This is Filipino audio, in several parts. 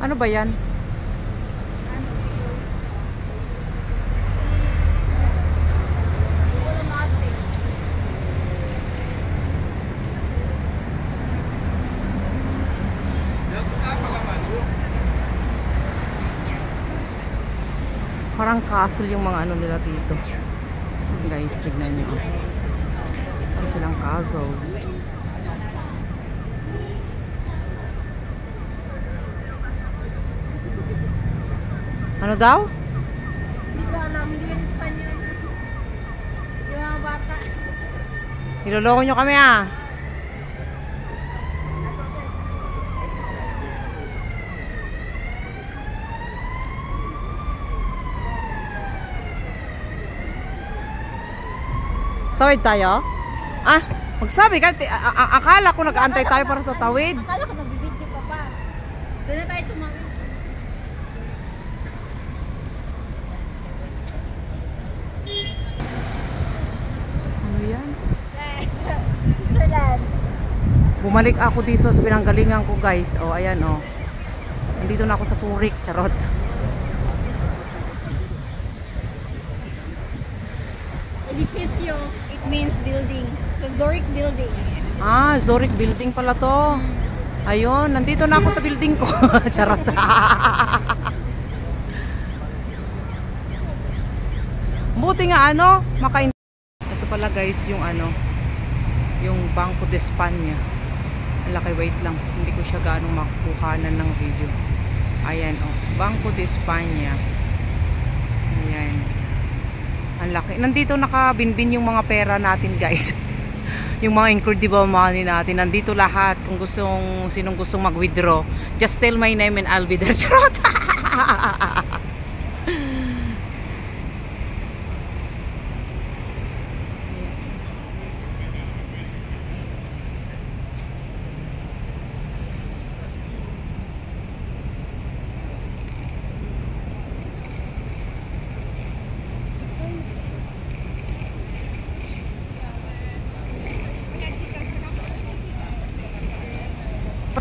Ano ba yan? Parang castle yung mga ano nila dito. Guys, tignan nyo. Parang silang castles. Ano daw? Hindi ko alam, hindi yan Espanyol. Yung mga bata. Niloloko nyo kami ah. Tawid tayo? Ah, magsabi ka. Akala ko nag-aantay tayo para tatawid. Akala ko nagbibidyo pa pa. Doon na tayo tumawid. Ano yan? Yes, Switzerland. Bumalik ako dito sa pinanggalingan ko guys. Oh, ayan oh. Nandito na ako sa Zurich. Charot. Edificio, it means building. So Zurich building. Ah, Zurich building pala to. Ayun, nandito na ako sa building ko. Charot. Buti nga ano, ito pala guys yung ano, yung Banco de España. Laki, wait lang. Hindi ko siya gaano makukuhanan ng video. Ayan oh, Banco de España. Ayan. Ang laki. Nandito nakabinbin yung mga pera natin guys. Yung mga incredible money natin. Nandito lahat. Kung sinong gustong mag-withdraw, just tell my name and I'll be there. Charot!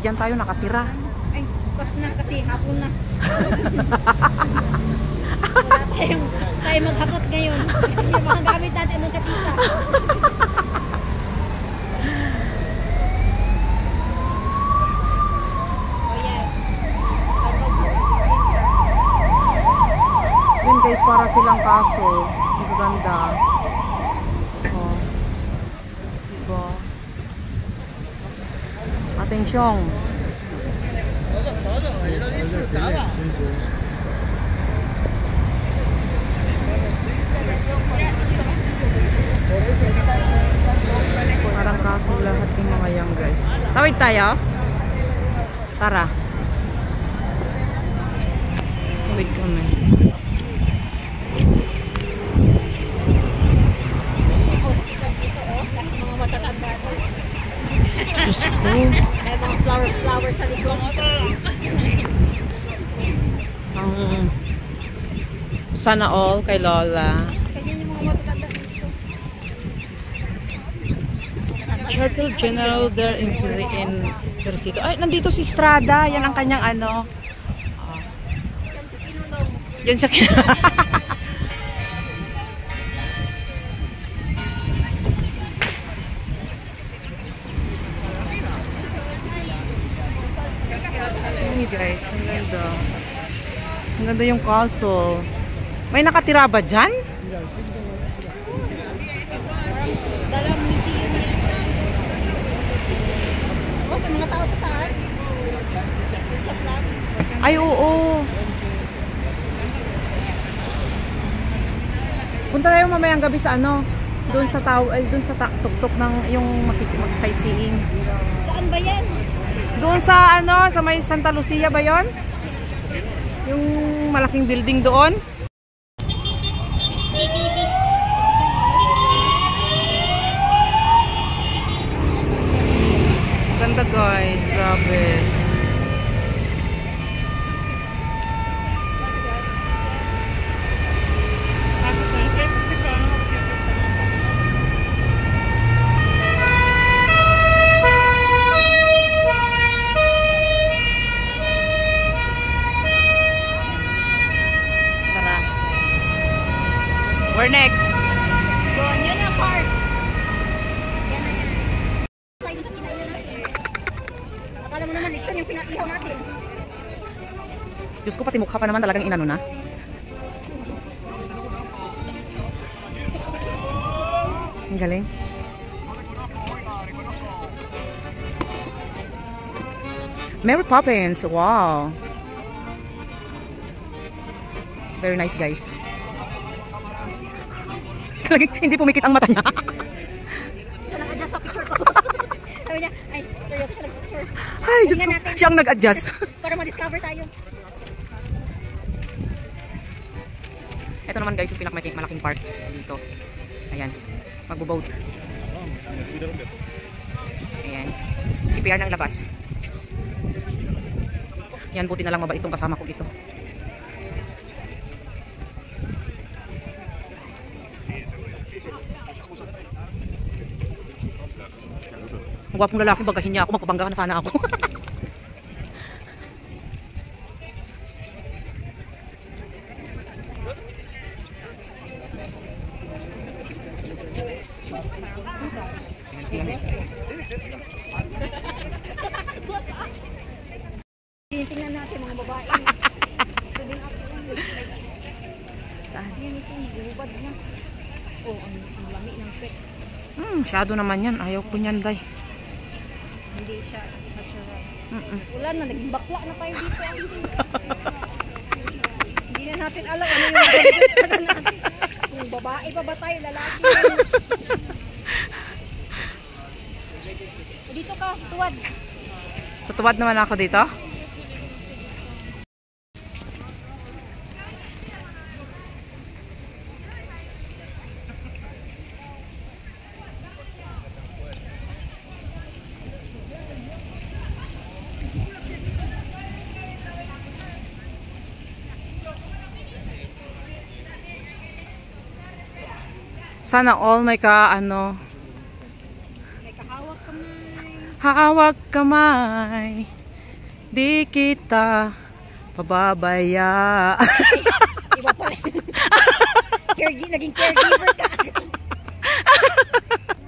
Diyan tayo nakatira. Ay, bukas na kasi hapon na. Wala tayo maghakot ngayon. Yung mga gamit natin ng katita. Oh yan. Yun guys, para silang kaso. Ang ganda. Oh. Diba? Atensyong. Parang kaso lahat yung mga yan guys. Tawid tayo? Tara. Tawid kami. Kahit mga matatanda na. Diyos ko. Dahil mga flower sa likod. Sana all kay Lola. Kanya yung mga matatanda dito. Turtle General there in Persito. Ay, nandito si Strada. Yan ang kanyang ano. Yan siya. Ayan guys, ang ganda. Ang ganda yung castle. May nakatira ba dyan? Dalam museum. Oh, may mga tao sa taas. Sa flat. Ay, oo. Punta tayo mamayang gabi sa ano? Doon sa doon sa tuktok ng yung mag-sightseeing. Saan ba yan? Doon sa ano, sa may Santa Lucia ba 'yon? Yung malaking building doon. Ganda guys, grabe. Where next? Doon, yun na park. Yan na yan. Try dun sa pinainan natin. Akala mo naman lechon yung pinaihaw natin. Diyos ko, pati mukha pa naman talagang inano na. Ang galing. Mary Poppins. Wow. Very nice, guys. Talagang hindi pumikit ang mata niya. Nag-adjust sa picture ko. Sabi niya, ay, seryoso siya nag-picture. Ay, Diyos ko, siyang nag-adjust. Para ma-discover tayo. Ito naman guys, yung pinakamalaking park dito. Ayan, magbo-boat. Ayan, CPR ng labas. Yan, buti na lang mabait itong kasama ko dito. Ang gwapong lalaki, bagahin niya ako, magpabangga na sana ako. Tingnan natin mga babae. Ito din ako. Saan? Yan ito, nagubad niya. Oh, ang lami ng pet. Masyado naman yan. Ayaw ko niyan, day. Hindi siya natural. Wala na, naging bakla na tayo dito. Hindi na natin alam ano yung nagagawin natin. Yung babae pa ba tayo, lalaki. Dito ka, tuwad. Tutuwad naman ako dito. Sana all may ka-ano. May kahawak kamay. Hawak kamay. Di kita pababaya. Iba pala. Naging caregiver ka.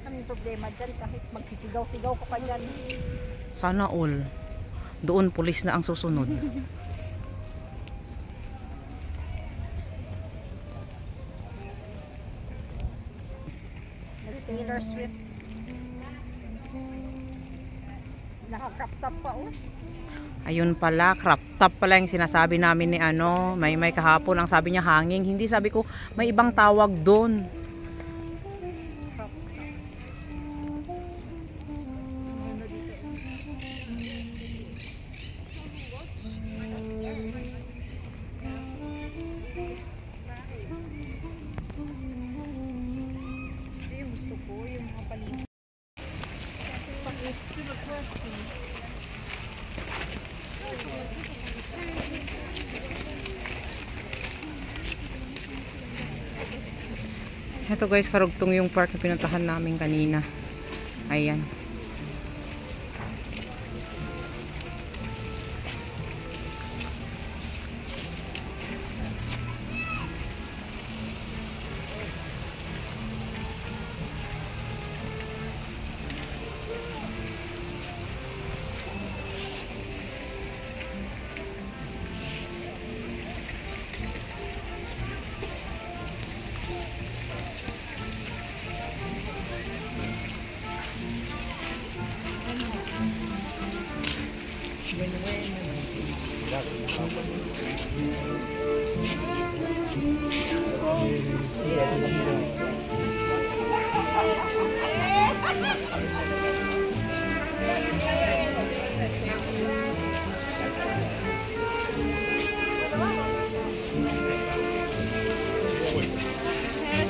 Kaming problema dyan kahit magsisigaw-sigaw ko pa dyan. Sana all. Doon pulis na ang susunod. Taylor Swift. Naka-crop top pa oh. Ayun pala, crop top pala yung sinasabi namin ni ano, may kahapon ang sabi niya hanging, hindi sabi ko may ibang tawag doon. Crop top. Ano dito? Ito yung gusto ko, yung mga paligid. Ito guys, karugtong yung park na pinuntahan namin kanina. Ayan.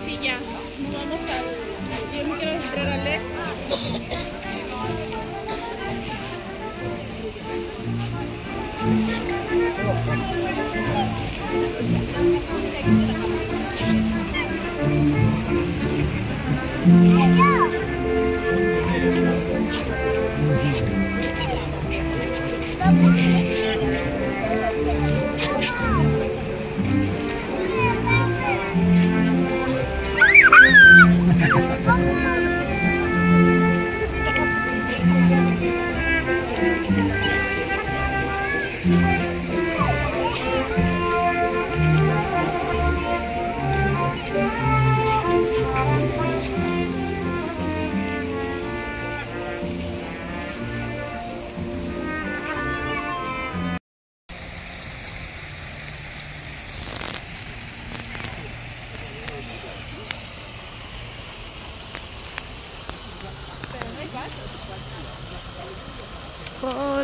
Sí, ya. Nos vamos al... Yo me quiero entrar al left.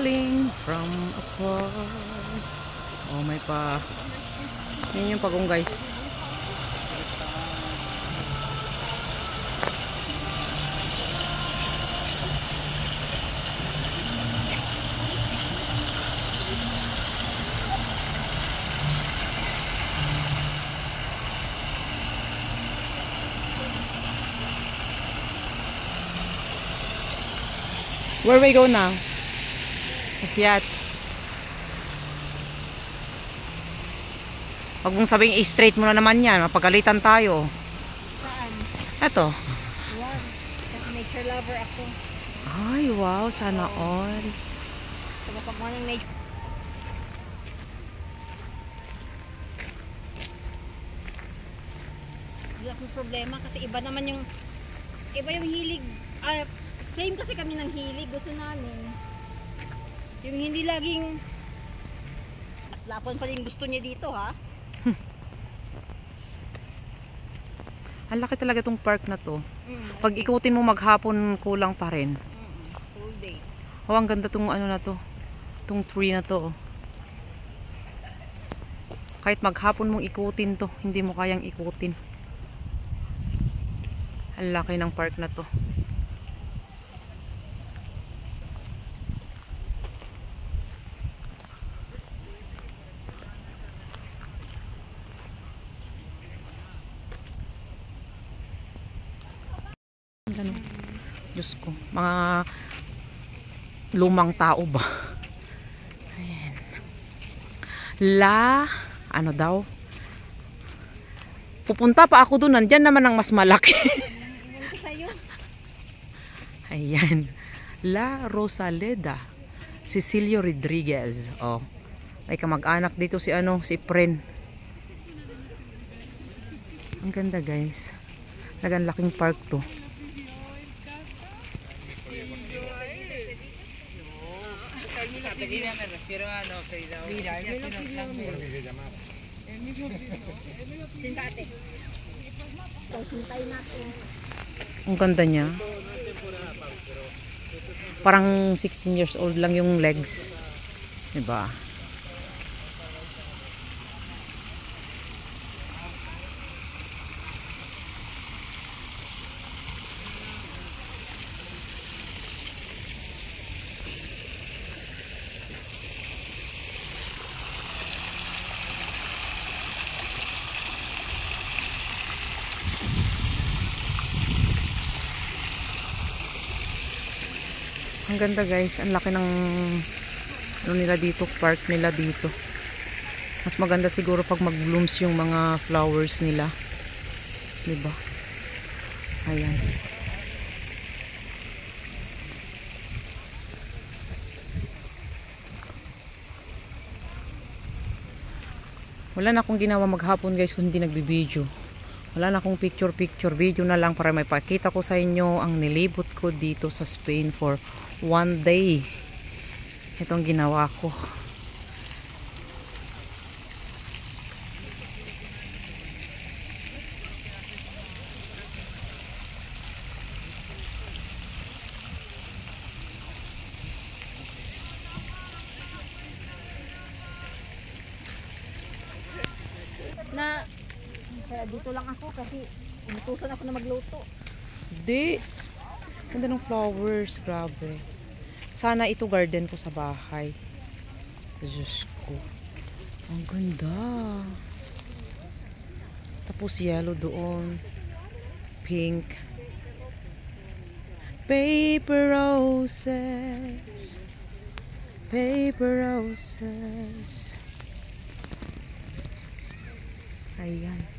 calling from afar. Oh, may pa. Yan yung pagong guys. Where we go now? Akyat. Huwag mong sabing i-straight mo na naman yan. Mapagalitan tayo. Saan? Eto. Wag. Kasi nature lover ako. Ay, wow. Sana all. Kapag mo ng nature. Hindi akong problema kasi iba naman yung hilig. Same kasi kami ng hilig. Gusto namin. Yung hindi laging lapon pa rin gusto niya dito, ha? Ang laki talaga tong park na to. Pag ikutin mo maghapon, kulang pa rin. Full day. Oh, ang ganda tong ano na to. Tong tree na to. Kahit maghapon mong ikutin to, hindi mo kayang ikutin. Ang laki ng park na to. Diyos ko, mga lumang tao ba? Ayan. Ano daw? Pupunta pa ako doon, nandyan naman ang mas malaki. Ayan. La Rosaleda Cecilio Rodriguez. Oh. May kamag-anak dito si si Pren. Ang ganda guys. Lagang laking park to. Ang ganda niya. Parang 16 years old lang yung legs. Diba? Ang ganda guys, ang laki ng ano nila dito, park nila dito. Mas maganda siguro pag mag-blooms yung mga flowers nila. 'Di ba? Ayan. Wala na akong ginawa maghapon guys kung hindi nagbi-video. Wala na akong picture video na lang para may pakita ko sa inyo ang nilibot ko dito sa Spain for 1 day. Itong ginawa ko. Dito lang ako kasi inutusan ako na magluto. Hindi. Ganda ng flowers. Grabe. Sana ito garden ko sa bahay. Diyos ko. Ang ganda. Tapos yellow doon. Pink. Paper roses. Paper roses. Ayan.